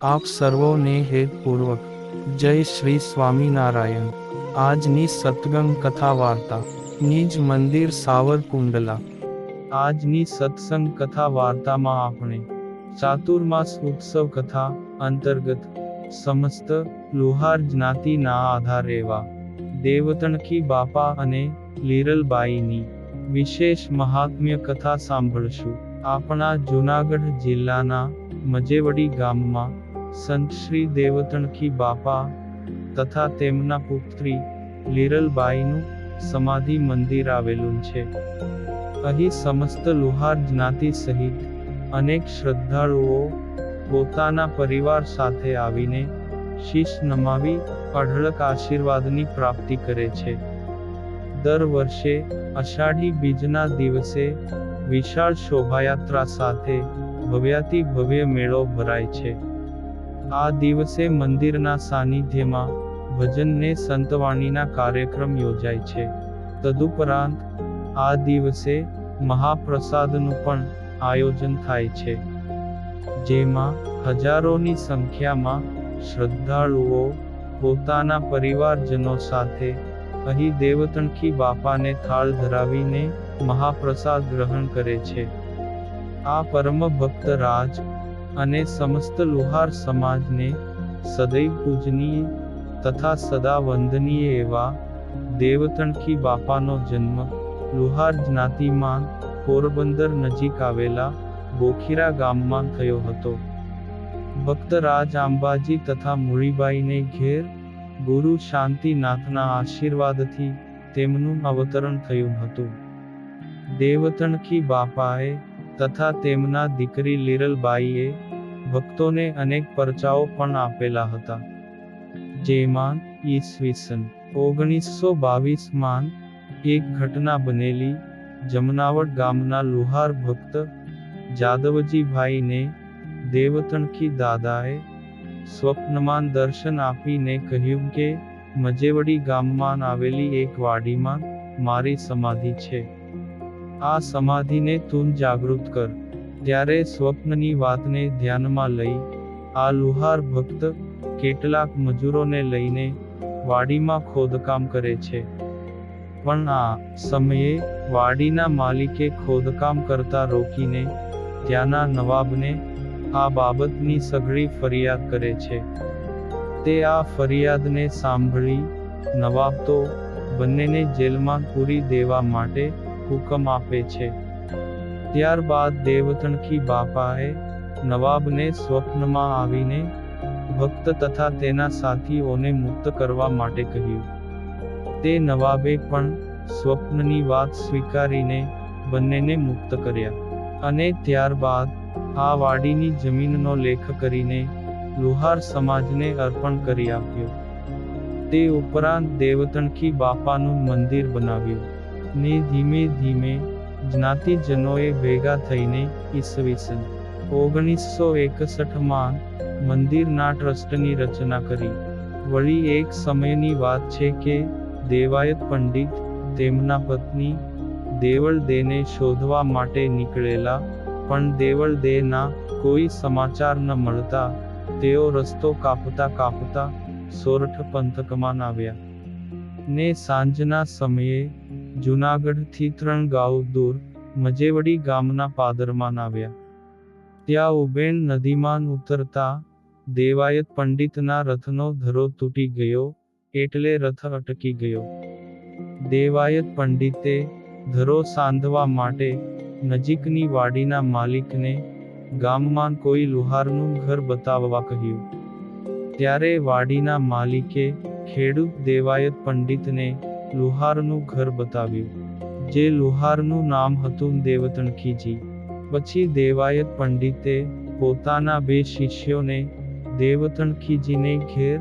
આપ સર્વોને હેતપૂર્વક જય શ્રી સ્વામિનારાયણ। આજની સત્સંગ કથા વાર્તા નિજ મંદિર સાવરકુંડલા। આજની સત્સંગ કથા વાર્તામાં આપણે ચાતુર્માસ ઉત્સવ કથા અંતર્ગત સમસ્ત લુહાર જ્ઞાતિના આધાર એવા દેવતણખી બાપા અને લીરલબાઈની વિશેષ મહાત્મ્ય કથા સાંભળશું। આપણા જૂનાગઢ જિલ્લાના મજેવડી ગામમાં સંત શ્રી દેવતણખી બાપા તથા તેમના પુત્રી લીરલબાઈનું સમાધિ મંદિર આવેલું છે। અહીં સમસ્ત લુહાર જ્ઞાતિ સહિત અનેક શ્રદ્ધાળુઓ પોતાના પરિવાર સાથે આવીને શીશ નમાવી અઢળક આશીર્વાદની પ્રાપ્તિ કરે છે। દર વર્ષે અષાઢી બીજના દિવસે વિશાળ શોભાયાત્રા સાથે ભવ્યાતિ ભવ્ય મેળો ભરાય છે। આ દિવસે મંદિરના સાનિધ્યમાં ભજન ને સંતવાણીના કાર્યક્રમ યોજાય છે। તદુપરાંત આ દિવસે મહાપ્રસાદનું પણ આયોજન થાય છે, જેમાં હજારોની સંખ્યામાં શ્રદ્ધાળુઓ પોતાના પરિવારજનો સાથે અહીં દેવતણખી બાપાને થાળ ધરાવીને મહાપ્રસાદ ગ્રહણ કરે છે। આ પરમ ભક્ત રાજ અને સમસ્ત લુહાર સમાજને સદૈવ પૂજનીય તથા સદા વંદનીય એવા દેવતણખી બાપાનો જન્મ લુહાર જ્ઞાતિમાં પોરબંદર નજીક આવેલા બોખીરા ગામમાં થયો હતો। ભક્ત રાજ આંબાજી તથા મૂળીબાઈને ઘેર ગુરુ શાંતિનાથના આશીર્વાદથી તેમનું અવતરણ થયું હતું। દેવતણખી બાપાએ તથા તેમના દીકરી લીરલબાઈએ ભક્તોને અનેક પરચાઓ પણ આપેલા હતા, જેમાં ઈસવીસન 1922માં એક ઘટના બનેલી। જમનાવડ ગામના લુહાર ભક્ત જાદવજીભાઈને દેવતણખી દાદાએ સ્વપ્નમાં દર્શન આપીને કહ્યું કે મજેવડી ગામમાં આવેલી એક વાડીમાં મારી સમાધિ છે। આ સમાધિને તું જાગૃત કર। ત્યારે સ્વપ્નની વાતને ધ્યાનમાં લઈ આ લુહાર ભક્ત કેટલાક મજૂરોને લઈને વાડીમાં ખોદકામ કરે છે, પણ આ સમયે વાડીના માલિકે ખોદકામ કરતા રોકીને ત્યાંના નવાબને આ બાબતની સઘળી ફરિયાદ કરે છે। તે આ ફરિયાદને સાંભળી નવાબ તો બંનેને જેલમાં પૂરી દેવા માટે હુકમ આપે છે। ત્યારબાદ દેવતણખી બાપાએ નવાબને સ્વપ્નમાં આવીને ભક્ત તથા તેના સાથીઓને મુક્ત કરવા માટે કહ્યું। તે નવાબે પણ સ્વપ્નની વાત સ્વીકારીને બંનેને મુક્ત કર્યા અને ત્યારબાદ આ વાડીની જમીનનો લેખ કરીને લુહાર સમાજને અર્પણ કરી આપ્યો। તે ઉપરાંત દેવતણખી બાપાનું મંદિર બનાવ્યું ને ધીમે ધીમે જ્ઞાતિજનોએ ભેગા થઈને ઈસવીસન 1961માં મંદિરના ટ્રસ્ટની રચના કરી। વળી એક સમયની વાત છે કે દેવાયત પંડિત તેમના પત્ની દેવળદેને શોધવા માટે નીકળેલા, પણ દેવળદેના કોઈ સમાચાર ન મળતા તેઓ રસ્તો કાપતા કાપતા સોરઠ પંથકમાં આવ્યા ને સાંજના સમયે જૂનાગઢથી 3 ગાઉ દૂર મજેવડી ગામના પાદરમાં આવ્યા। ત્યાં ઉબેણ નદીમાં ઉતરતા દેવાયત પંડિતના રથનો ધરો તૂટી ગયો એટલે રથ અટકી ગયો। દેવાયત પંડિતે ધરો સાંધવા માટે નજીકની વાડીના માલિકને ગામમાં કોઈ લુહારનું ઘર બતાવવા કહ્યું। ત્યારે વાડીના માલિકે ખેડૂત દેવાયત પંડિતને લુહારનું ઘર બતાવ્યું, જે લુહારનું નામ હતું દેવતણખીજી। પછી દેવાયત પંડિતે પોતાના 2 શિષ્યોને દેવતણખીજીને ઘેર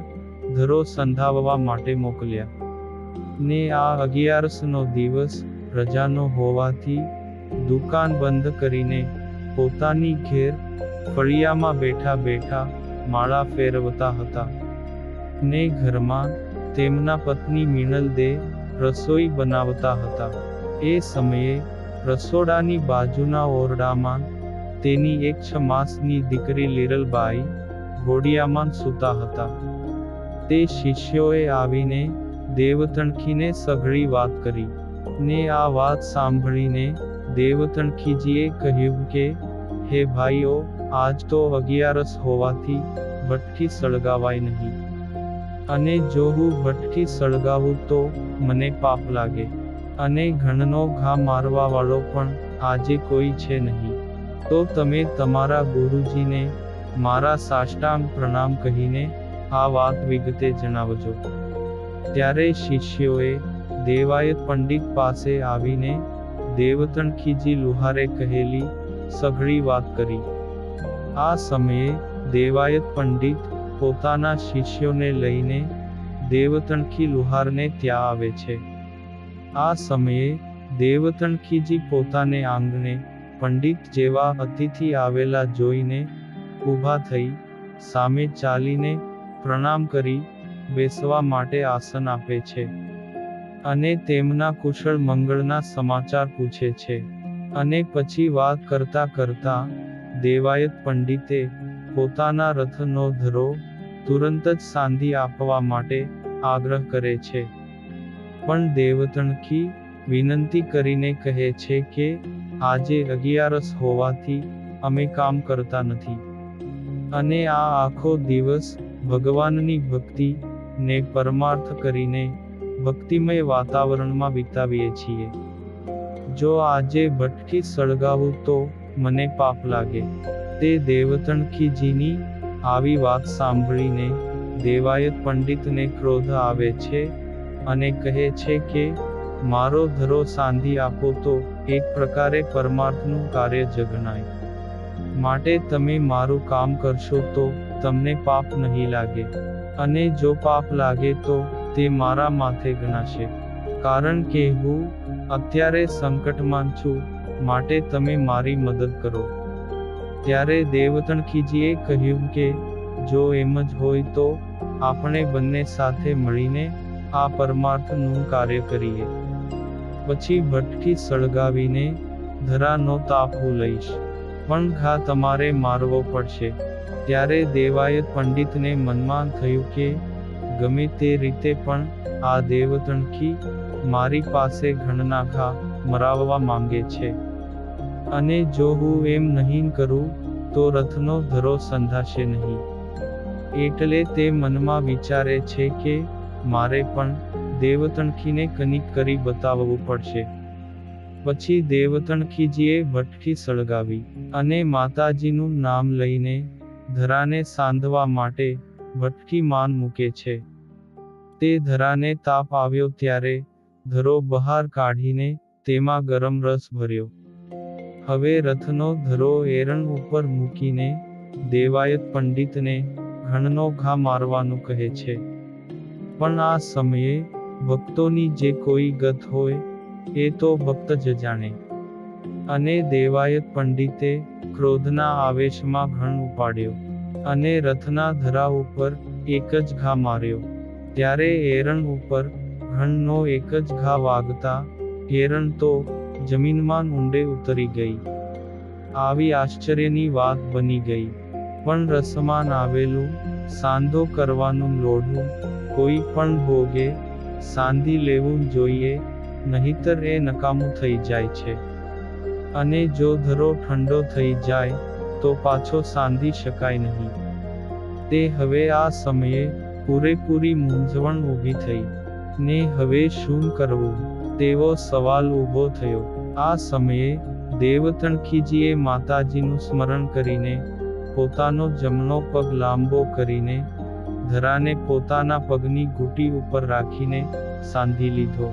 ધરો સંધાવવા માટે મોકલ્યા ને આ 11નો દિવસ રજાનો હોવાથી દુકાન બંધ કરીને પોતાની ઘેર ફળિયામાં બેઠા બેઠા માળા ફેરવતા હતા ને ઘરમાં તેમના પત્ની મિનલદે રસોઈ બનાવતા હતા। એ સમયે રસોડાની બાજુના ઓરડામાં તેની 1 માસની દીકરી લીરલબાઈ ઘોડિયામાં સૂતા હતા. તે શિષ્યોએ આવીને દેવતણખીને સઘળી વાત કરી, ને આ વાત સાંભળીને દેવતણખીજીએ કહ્યું કે, હે ભાઈઓ, આજ તો 11 હોવાથી ભઠ્ઠી સળગાવાય નહીં. અને જો હું ભઠ્ઠી સળગાવું તો મને પાપ લાગે. અને ઘણનો ઘા મારવાવાળો પણ આજે કોઈ છે નહીં. તો તમે તમારા ગુરુજીને મારા સાષ્ટાંગ પ્રણામ કહીને આ વાત વિગતે જણાવજો. ત્યારે શિષ્યોએ દેવાયત પંડિત પાસે આવીને દેવતણખીજી લુહારે કહેલી સઘળી વાત કરી. આ સમયે દેવાયત પંડિત પોતાના શિષ્યોને લઈને દેવતણખી લુહારને ત્યાં આવે છે. આ સમયે દેવતણખીજી પોતાને આંગણે પંડિત જેવા અતિથિ આવેલા જોઈને ઊભા થઈ સામે ચાલીને પ્રણામ કરી બેસવા માટે આસન આપે છે. અને તેમના કુશળ મંગળના સમાચાર પૂછે છે. અને પછી વાત કરતા કરતા દેવાયત પંડિતે પોતાના રથનો ધરો તુરંત જ સાંધી આપવા માટે આગ્રહ કરે છે. પણ દેવતણખી વિનંતી કરીને કહે છે કે આજે 11 હોવાથી અમે કામ કરતા નથી. અને આ આખો દિવસ ભગવાનની ભક્તિ ને પરમાર્થ કરીને ભક્તિમય વાતાવરણમાં વિતાવીએ છીએ. જો આજે ભઠ્ઠી સળગાવું તો મને પાપ લાગે. તે દેવતણખીજીની આવી વાત સાંભળીને દેવાયત પંડિતને ક્રોધ આવે છે અને કહે છે કે મારો ધરો સાંધી આપો તો એક પ્રકારે પરમાર્થનું કાર્ય જ ગણાય. માટે તમે મારું કામ કરશો તો તમને પાપ નહીં લાગે. અને જો પાપ લાગે તો તે મારા માથે ગણાશે. કારણ કે હું અત્યારે સંકટમાં છું, માટે તમે મારી મદદ કરો. ત્યારે દેવતણખીજીએ કહ્યું કે જો એમ જ હોય તો આપણે બંને સાથે મળીને આ પરમાર્થનું કાર્ય કરીએ. પછી ભઠ્ઠી સળગાવીને ધરાનો તાપ હું લઈશ, પણ ઘા તમારે મારવો પડશે. ત્યારે દેવાયત પંડિતને મનમાં થયું કે ગમે તે રીતે પણ આ દેવતણખી મારી પાસે ઘણના ઘા મરાવવા માંગે છે. અને જો હું એમ નહીં કરું તો રથનો ધરો સંધાશે નહીં. એટલે તે મનમાં વિચારે છે કે મારે પણ દેવતણખીને કંઈક કરી બતાવવું પડશે. પછી દેવતણખીજીએ ભઠ્ઠી સળગાવી અને માતાજીનું નામ લઈને ધરાને સાંધવા માટે ભઠ્ઠી માન મૂકે છે. તે ધરાને તાપ આવ્યો ત્યારે ધરો બહાર કાઢીને તેમાં ગરમ રસ ભર્યો. હવે રથનો ધરો એરણ ઉપર મૂકીને દેવાયત પંડિતને ઘણનો ઘા મારવાનું કહે છે. પણ આ સમયે ભક્તોની જે કોઈ ગત હોય એ તો ભક્ત જ જાણે. અને દેવાયત પંડિતે ક્રોધના આવેશમાં ઘણ ઉપાડ્યો અને રથના ધરા ઉપર એક જ ઘા માર્યો. ત્યારે એરણ ઉપર ઘણનો એક જ ઘા વાગતા એરણ તો જમીનમાં ઊંડે ઉતરી ગઈ. આવી આશ્ચર્યની વાત બની ગઈ. પણ રસમાં આવેલું સાંધો કરવાનું લોઢું કોઈ પણ ભોગે સાંધી લેવું જોઈએ, નહીતર એ નકામું થઈ જાય છે. અને જો ધરો ઠંડો થઈ જાય તો પાછો સાંધી શકાય નહીં. તે હવે આ સમયે પૂરેપૂરી મૂંઝવણ ઊભી થઈ ને હવે શું કરવું તેવો સવાલ ઊભો થયો. આ સમયે દેવતણખીજીએ માતાજીનું સ્મરણ કરીને પોતાનો જમણો પગ લાંબો કરીને ધરાને પોતાના પગની ઘૂંટી ઉપર રાખીને સાંધી લીધો.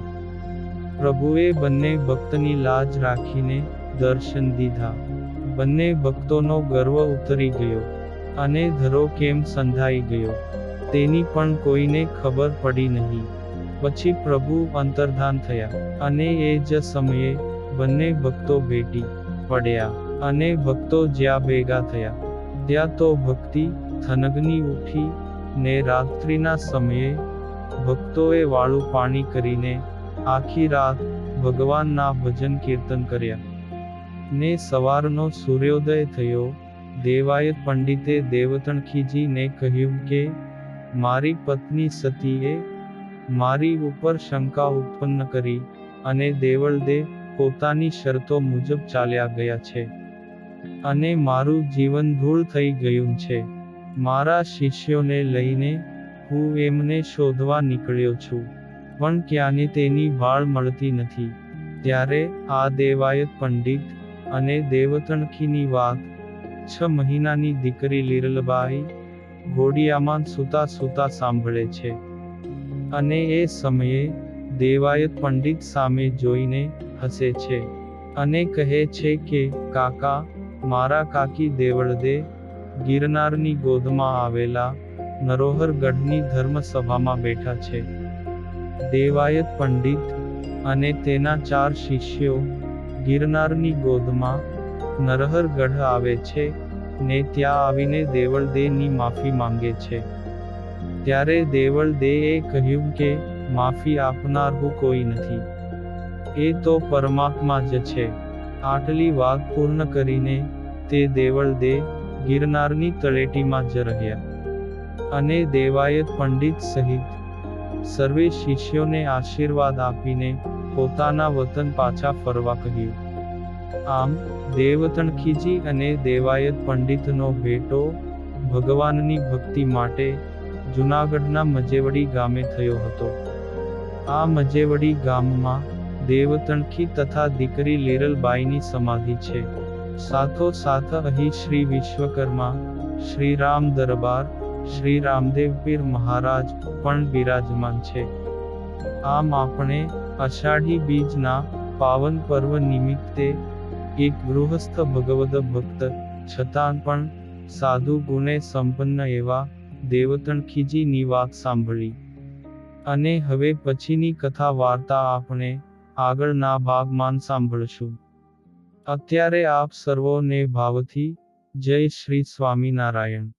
પ્રભુએ બંને ભક્તની લાજ રાખીને દર્શન દીધા. બંને ભક્તોનો ગર્વ ઉતરી ગયો અને ધરો કેમ સંધાઈ ગયો તેની પણ કોઈને ખબર પડી નહીં. પછી પ્રભુ અંતર્ધાન થયા અને એ જ સમયે બંને ભક્તો ભેટી પડ્યા. અને ભક્તો જ્યાં ભેગા થયા ત્યાં તો ભક્તિ થનગની ઉઠી ને રાત્રિના સમયે ભક્તોએ વાળું પાણી કરીને આખી રાત ભગવાનના ભજન કીર્તન કર્યા. ને સવારનો સૂર્યોદય થયો દેવાયત પંડિતે દેવતણખીજીને કહ્યું કે મારી પત્ની સતીએ મારી ઉપર શંકા ઉત્પન્ન કરી, અને દેવળદેવ પોતાની શરતો મુજબ ચાલ્યા ગયા છે, અને મારું જીવન ધૂળ થઈ ગયું છે. મારા શિષ્યોને લઈને હું એમને શોધવા નીકળ્યો છું, પણ ક્યાંય તેની ભાળ મળતી નથી. ત્યારે આ દેવાયત પંડિત અને દેવતણખીની વાત 6 મહિનાની દીકરી લીરલબાઈ ઘોડિયામાં સૂતા સૂતા સાંભળે છે. અને એ સમયે દેવાયત પંડિત સામે જોઈને હસે છે, અને કહે છે કે કાકા, મારા કાકી દેવળદેવ ગિરનારની ગોદમાં આવેલા નરોહર ગઢની ધર્મસભામાં બેઠા છે. દેવાયત પંડિત અને તેના 4 શિષ્યો ગિરનારની ગોદમાં નરહર ગઢ આવે છે, ને ત્યાં આવીને દેવળદેવની માફી માંગે છે. ત્યારે દેવળદેવે કહ્યું કે માફી આપનાર હું કોઈ નથી, એ તો પરમાત્મા જ છે. આટલી વાત પૂર્ણ કરીને તે દેવળદેવ ગિરનારની તળેટીમાં જ રહ્યા, અને દેવાયત પંડિત સહિત સર્વે શિષ્યોને આશીર્વાદ આપીને પોતાના વતન પાછા ફરવા કહ્યું. આમ દેવતણખીજી અને દેવાયત પંડિતનો ભેટો ભગવાનની ભક્તિ માટે જૂનાગઢના મજેવડી ગામે થયો હતો. આ મજેવડી ગામમાં દેવતણખી તથા દીકરી લીરલબાઈની સમાધિ છે. સાથોસાથ અહીં શ્રી વિશ્વકર્મા, શ્રી રામ દરબાર, શ્રી રામદેવ પીર મહારાજ પણ બિરાજમાન છે. આમ આપણે અષાઢી બીજના પાવન પર્વ નિમિત્તે એક ગૃહસ્થ ભગવદ ભક્ત છતાં પણ સાધુ ગુણે સંપન્ન એવા દેવતણખીજીની વાત સાંભળી. અને હવે પછીની કથા વાર્તા આપણે આગળના ભાગમાં સાંભળશું. અત્યારે આપ સર્વોને ભાવથી જય શ્રી સ્વામિનારાયણ.